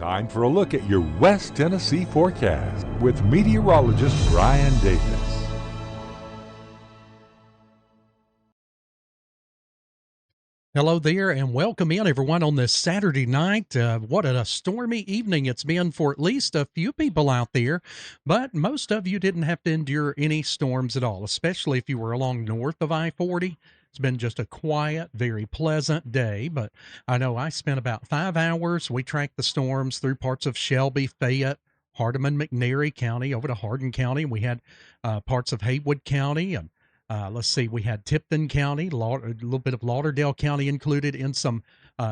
Time for a look at your West Tennessee forecast with meteorologist Brian Davis. Hello there, and welcome in, everyone, on this Saturday night. What a stormy evening it's been for at least a few people out there, but most of you didn't have to endure any storms at all, especially if you were along north of I-40. It's been just a quiet, very pleasant day, but I know I spent about 5 hours. We tracked the storms through parts of Shelby, Fayette, Hardeman, McNairy County, over to Hardin County. We had parts of Haywood County, and let's see, we had Tipton County, a little bit of Lauderdale County included in some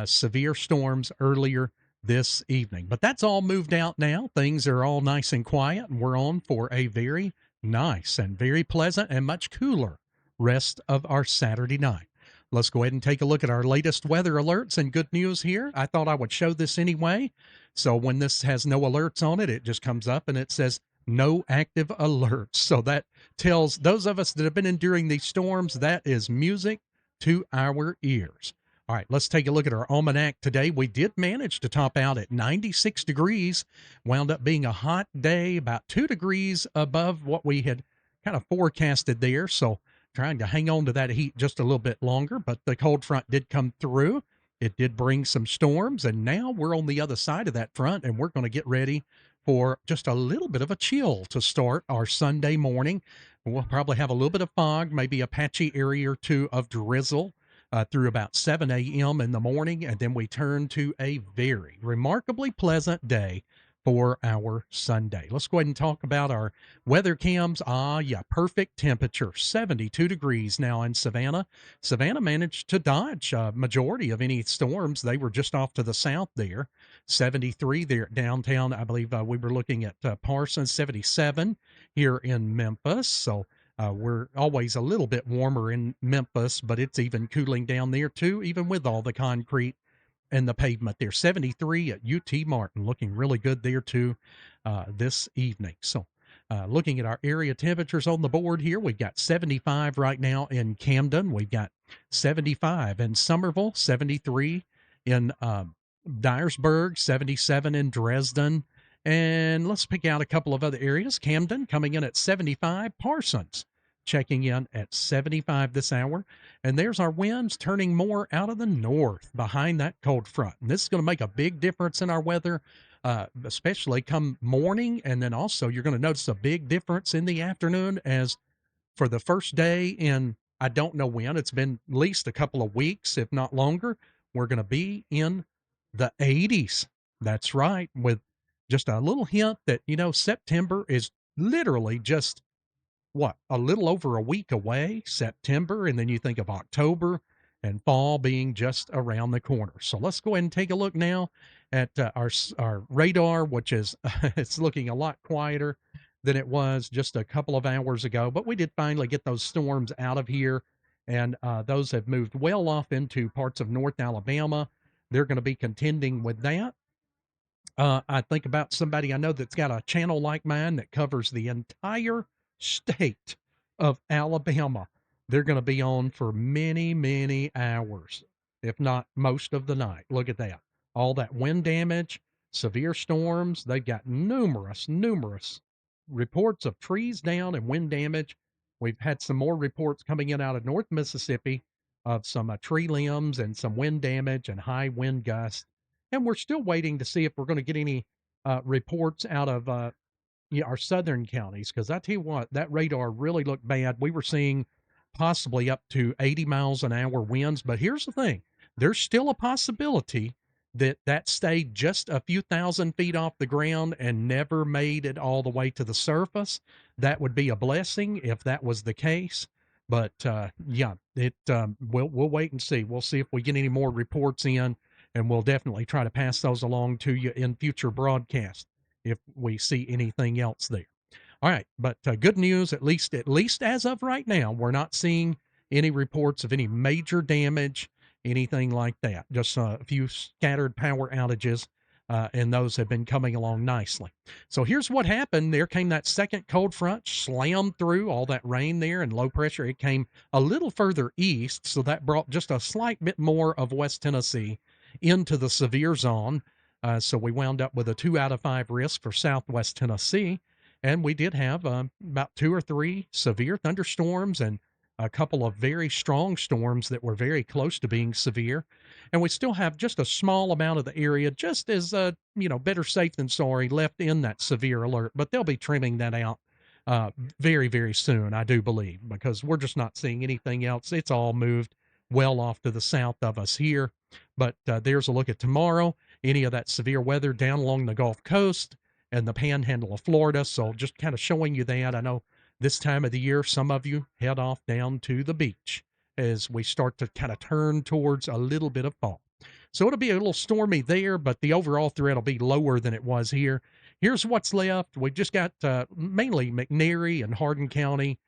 severe storms earlier this evening. But that's all moved out now. Things are all nice and quiet, and we're on for a very nice and very pleasant and much cooler rest of our Saturday night. Let's go ahead and take a look at our latest weather alerts and good news here. I thought I would show this anyway. So when this has no alerts on it, it just comes up and it says no active alerts. So that tells those of us that have been enduring these storms, that is music to our ears. All right, let's take a look at our almanac today. We did manage to top out at 96 degrees, wound up being a hot day, about 2 degrees above what we had kind of forecasted there. So trying to hang on to that heat just a little bit longer, but the cold front did come through. It did bring some storms, and now we're on the other side of that front, and we're going to get ready for just a little bit of a chill to start our Sunday morning. We'll probably have a little bit of fog, maybe a patchy area or two of drizzle through about 7 a.m. in the morning, and then we turn to a very remarkably pleasant day for our Sunday. Let's go ahead and talk about our weather cams. Perfect temperature, 72 degrees now in Savannah. Savannah managed to dodge a majority of any storms. They were just off to the south there. 73 there at downtown. I believe we were looking at Parsons, 77 here in Memphis. So we're always a little bit warmer in Memphis, but it's even cooling down there too, even with all the concrete and the pavement there. 73 at UT Martin, looking really good there too this evening. So looking at our area temperatures on the board here, we've got 75 right now in Camden. We've got 75 in Somerville, 73 in Dyersburg, 77 in Dresden. And let's pick out a couple of other areas. Camden coming in at 75, Parsons checking in at 75 this hour. And there's our winds turning more out of the north behind that cold front. And this is going to make a big difference in our weather, especially come morning. And then also you're going to notice a big difference in the afternoon, as for the first day in, I don't know when, it's been at least a couple of weeks, if not longer, we're going to be in the 80s. That's right. With just a little hint that, September is literally just a little over a week away, September, and then you think of October and fall being just around the corner. So let's go ahead and take a look now at our radar, which is it's looking a lot quieter than it was just a couple of hours ago, but we did finally get those storms out of here, and those have moved well off into parts of North Alabama. They're going to be contending with that. I think about somebody I know that's got a channel like mine that covers the entire state of Alabama. They're going to be on for many, many hours, if not most of the night. Look at that. All that wind damage, severe storms. They've got numerous reports of trees down and wind damage. We've had some more reports coming in out of North Mississippi of some tree limbs and some wind damage and high wind gusts. And we're still waiting to see if we're going to get any reports out of our southern counties, because I tell you what, that radar really looked bad. We were seeing possibly up to 80 miles an hour winds. But here's the thing. There's still a possibility that stayed just a few thousand feet off the ground and never made it all the way to the surface. That would be a blessing if that was the case. But we'll wait and see. We'll see if we get any more reports in, and we'll definitely try to pass those along to you in future broadcasts if we see anything else there. All right, but good news, at least as of right now, we're not seeing any reports of any major damage, anything like that. Just a few scattered power outages, and those have been coming along nicely. So here's what happened. There came that second cold front, slammed through all that rain there and low pressure. It came a little further east, so that brought just a slight bit more of West Tennessee into the severe zone. So we wound up with a 2 out of 5 risk for southwest Tennessee. And we did have about 2 or 3 severe thunderstorms and a couple of very strong storms that were very close to being severe. And we still have just a small amount of the area, just as, better safe than sorry, left in that severe alert. But they'll be trimming that out uh, very, very soon, I do believe, because we're just not seeing anything else. It's all moved well off to the south of us here. But there's a look at tomorrow. Any of that severe weather down along the Gulf Coast and the panhandle of Florida. So just kind of showing you that. I know this time of the year, some of you head off down to the beach as we start to kind of turn towards a little bit of fall. So it'll be a little stormy there, but the overall threat will be lower than it was here. Here's what's left. We've just got mainly McNairy and Hardin County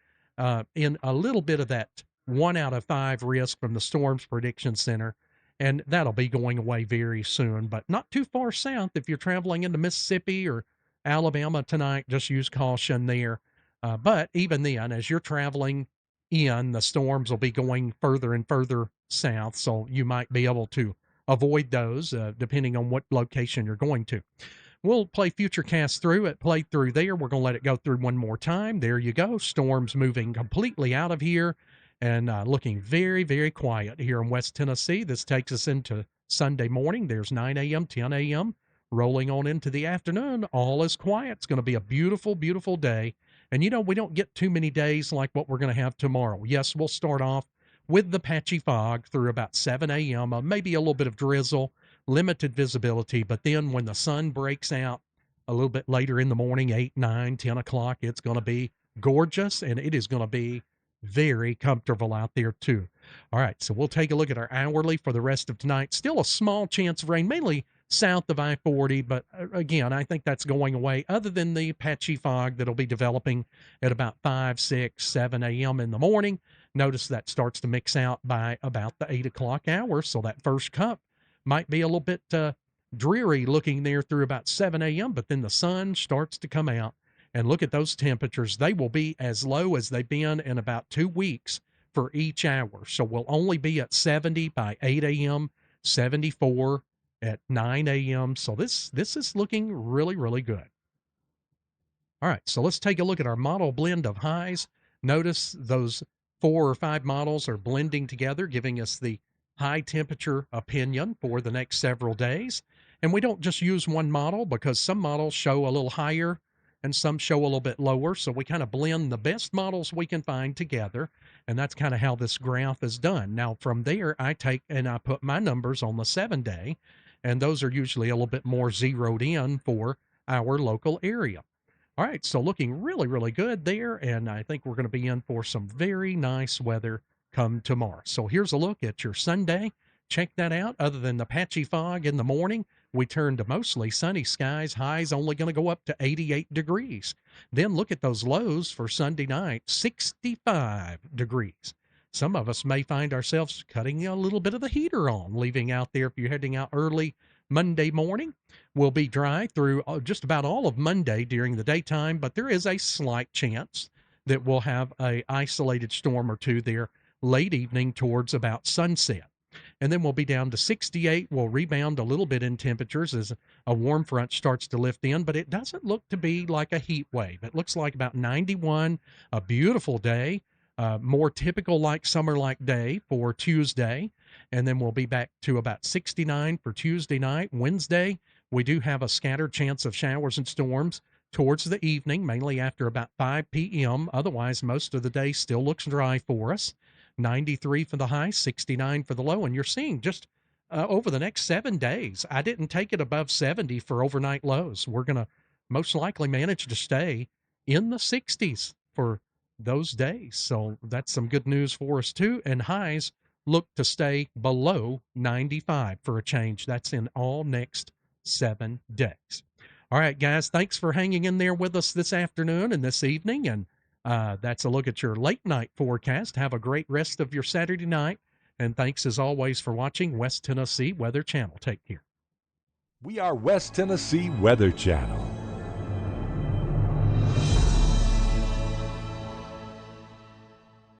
in a little bit of that 1 out of 5 risk from the Storms Prediction Center. And that'll be going away very soon, but not too far south. If you're traveling into Mississippi or Alabama tonight, just use caution there. But even then, as you're traveling in, the storms will be going further and further south. So you might be able to avoid those depending on what location you're going to. We'll play Futurecast through. It played through there. We're going to let it go through one more time. There you go. Storms moving completely out of here and looking very, very quiet here in West Tennessee. This takes us into Sunday morning. There's 9 a.m., 10 a.m., rolling on into the afternoon. All is quiet. It's going to be a beautiful, beautiful day. And, we don't get too many days like what we're going to have tomorrow. Yes, we'll start off with the patchy fog through about 7 a.m., maybe a little bit of drizzle, limited visibility. But then when the sun breaks out a little bit later in the morning, 8, 9, 10 o'clock, it's going to be gorgeous, and it is going to be very comfortable out there too. All right, so we'll take a look at our hourly for the rest of tonight. Still a small chance of rain, mainly south of I-40, but again, I think that's going away other than the patchy fog that'll be developing at about 5, 6, 7 a.m. in the morning. Notice that starts to mix out by about the 8 o'clock hour, so that first cup might be a little bit dreary looking there through about 7 a.m., but then the sun starts to come out. And look at those temperatures. They will be as low as they've been in about 2 weeks for each hour. So we'll only be at 70 by 8 a.m., 74 at 9 a.m. So this is looking really, really good. All right, so let's take a look at our model blend of highs. Notice those 4 or 5 models are blending together, giving us the high temperature opinion for the next several days. And we don't just use one model because some models show a little higher and some show a little bit lower. So we kind of blend the best models we can find together. And that's kind of how this graph is done. Now, from there, I take and I put my numbers on the 7-day, and those are usually a little bit more zeroed in for our local area. All right, so looking really, really good there. And I think we're going to be in for some very nice weather come tomorrow. So here's a look at your Sunday. Check that out. Other than the patchy fog in the morning, we turn to mostly sunny skies. Highs only going to go up to 88 degrees. Then look at those lows for Sunday night, 65 degrees. Some of us may find ourselves cutting a little bit of the heater on, leaving out there if you're heading out early Monday morning. Will be dry through just about all of Monday during the daytime, but there is a slight chance that we'll have a isolated storm or two there late evening towards about sunset. And then we'll be down to 68. We'll rebound a little bit in temperatures as a warm front starts to lift in, but it doesn't look to be like a heat wave. It looks like about 91, a beautiful day, more typical like summer-like day for Tuesday. And then we'll be back to about 69 for Tuesday night. Wednesday, we do have a scattered chance of showers and storms towards the evening, mainly after about 5 p.m. Otherwise, most of the day still looks dry for us. 93 for the high, 69 for the low. And you're seeing just over the next 7 days, I didn't take it above 70 for overnight lows. We're going to most likely manage to stay in the 60s for those days. So that's some good news for us too. And highs look to stay below 95 for a change. That's in all next 7 days. All right, guys, thanks for hanging in there with us this afternoon and this evening. And that's a look at your late night forecast. Have a great rest of your Saturday night. And thanks as always for watching West Tennessee Weather Channel. Take care. We are West Tennessee Weather Channel.